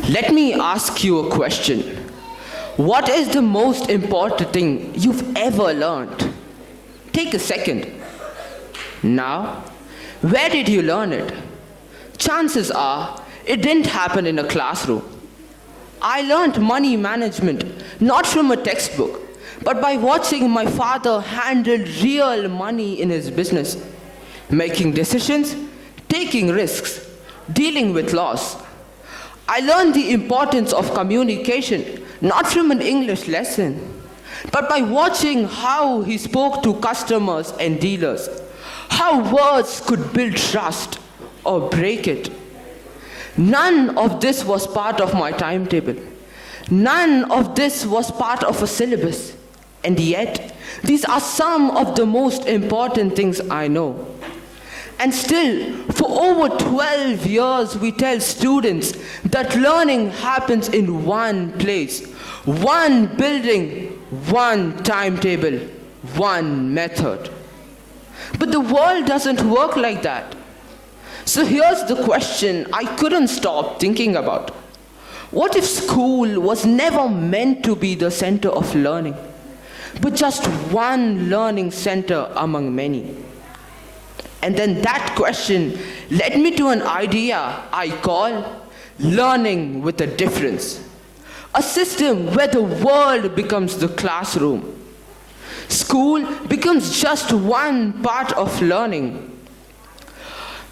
Let me ask you a question. What is the most important thing you've ever learned? Take a second. Now, where did you learn it? Chances are it didn't happen in a classroom. I learned money management not from a textbook, but by watching my father handle real money in his business, making decisions, taking risks, dealing with loss. I learned the importance of communication not from an English lesson, but by watching how he spoke to customers and dealers, how words could build trust or break it. None of this was part of my timetable. None of this was part of a syllabus. And yet, these are some of the most important things I know. And still, for over 12 years, we tell students that learning happens in one place, one building, one timetable, one method. But the world doesn't work like that. So here's the question I couldn't stop thinking about. What if school was never meant to be the center of learning, but just one learning center among many? And then that question led me to an idea I call learning with a difference. A system where the world becomes the classroom. School becomes just one part of learning.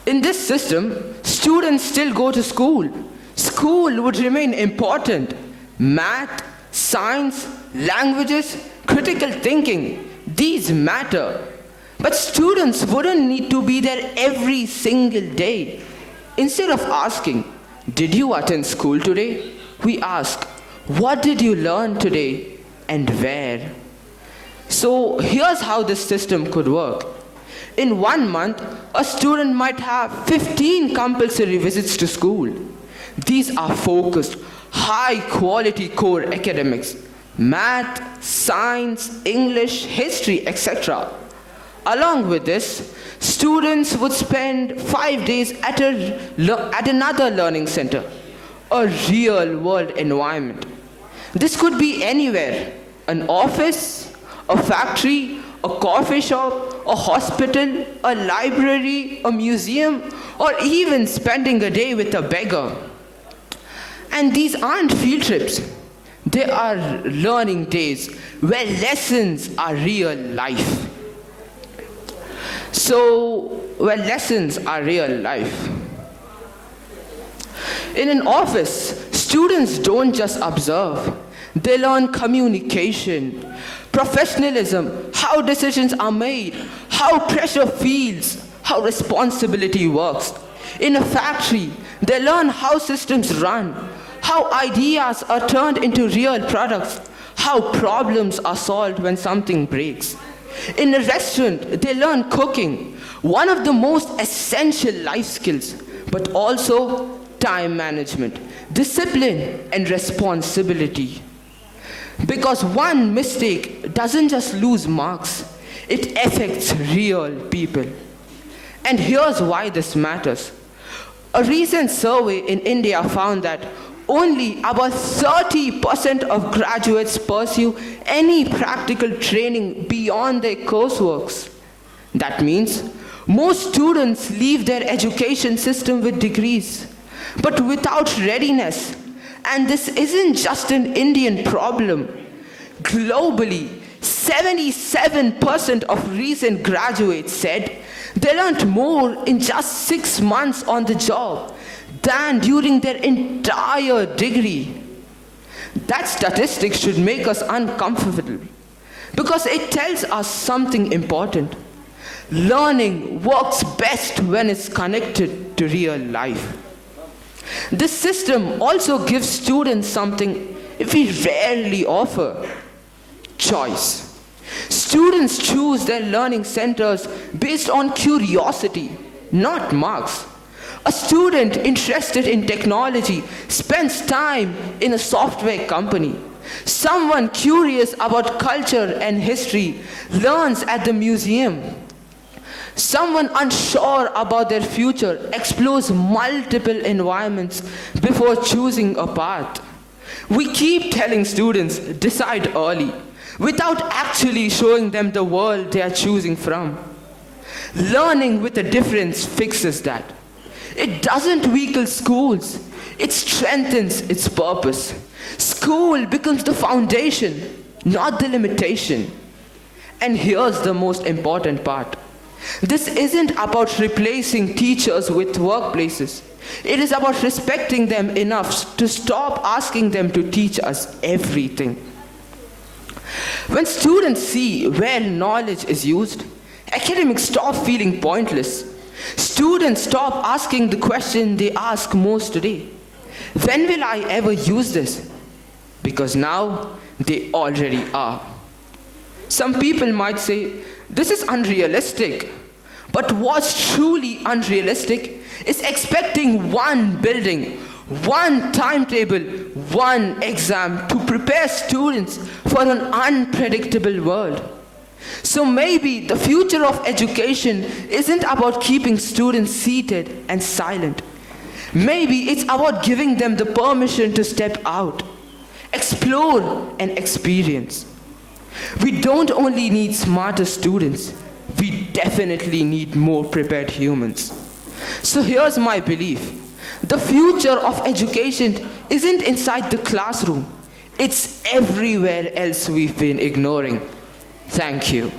In this system, students still go to school. School would remain important. Math, science, languages, critical thinking, these matter. But students wouldn't need to be there every single day. Instead of asking, "Did you attend school today?" we ask, "What did you learn today and where?" So here's how this system could work. In 1 month, a student might have 15 compulsory visits to school. These are focused, high-quality core academics, math, science, English, history, etc. Along with this, students would spend 5 days at another learning center, a real-world environment. This could be anywhere, an office, a factory, a coffee shop, a hospital, a library, a museum, or even spending a day with a beggar. And these aren't field trips. They are learning days where lessons are real life. Lessons are real life. In an office, students don't just observe. They learn communication, professionalism, how decisions are made, how pressure feels, how responsibility works. In a factory, they learn how systems run, how ideas are turned into real products, how problems are solved when something breaks. In a restaurant, they learn cooking, one of the most essential life skills, but also time management, discipline, and responsibility. Because one mistake doesn't just lose marks, it affects real people. And here's why this matters. A recent survey in India found that only about 30% of graduates pursue any practical training beyond their courseworks. That means most students leave their education system with degrees, but without readiness. And this isn't just an Indian problem. Globally, 77% of recent graduates said they learned more in just 6 months on the job than during their entire degree. That statistic should make us uncomfortable because it tells us something important. Learning works best when it's connected to real life. This system also gives students something we rarely offer: choice. Students choose their learning centers based on curiosity, not marks. A student interested in technology spends time in a software company. Someone curious about culture and history learns at the museum. Someone unsure about their future explores multiple environments before choosing a path. We keep telling students, decide early, without actually showing them the world they are choosing from. Learning with a difference fixes that. It doesn't weaken schools, it strengthens its purpose. School becomes the foundation, not the limitation. And here's the most important part. This isn't about replacing teachers with workplaces. It is about respecting them enough to stop asking them to teach us everything. When students see where knowledge is used, academics stop feeling pointless. Students stop asking the question they ask most today. When will I ever use this? Because now they already are. Some people might say, this is unrealistic. But what's truly unrealistic is expecting one building, one timetable, one exam to prepare students for an unpredictable world. So maybe the future of education isn't about keeping students seated and silent. Maybe it's about giving them the permission to step out, explore, and experience. We don't only need smarter students, we definitely need more prepared humans. So here's my belief. The future of education isn't inside the classroom. It's everywhere else we've been ignoring. Thank you.